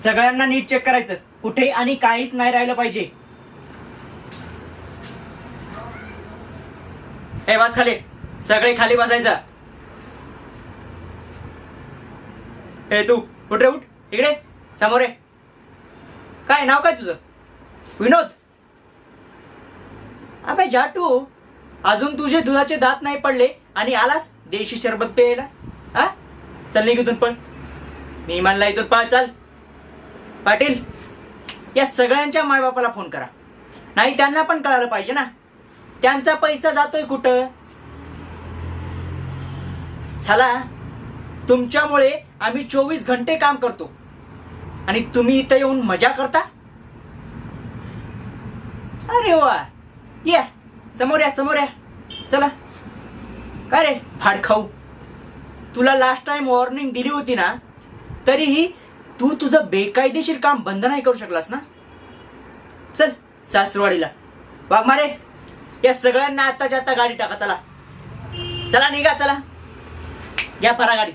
सगळ्यांना नीट चेक करायचं, कुठे आणि काहीच नाही राहिलं पाहिजे. ए बस खाली, सगळे खाली बसायचं. ए तू उठ रे, उठ इकडे समोर आहे. काय नाव काय तुझं? विनोद. अबे जाटू, अजून तुझे दुधाचे दात नाही पडले आणि आलास देशी शरबत प्यायला? हा चल निघ इथून, पण मी म्हणला इथून पळ. चाल. पाटील, या सगळ्यांच्या मायबापाला फोन करा, नाही त्यांना पण कळायला पाहिजे ना त्यांचा पैसा जातोय कुठं. साला, तुमच्यामुळे आम्ही 24 घंटे काम करतो आणि तुम्ही इथं येऊन मजा करता. अरे वा, या समोर या, समोर या. चला. काय रे फाड खाऊ, तुला लास्ट टाइम वॉर्निंग दिली होती ना, तरीही तू तुझं बेकायदेशीर काम बंद नाही करू शकलास ना. चल सासरवाडीला. वाघमारे, या सगळ्यांना आताच्या आता गाडी टाका. चला चला, निघा. चला घ्या परा गाडी.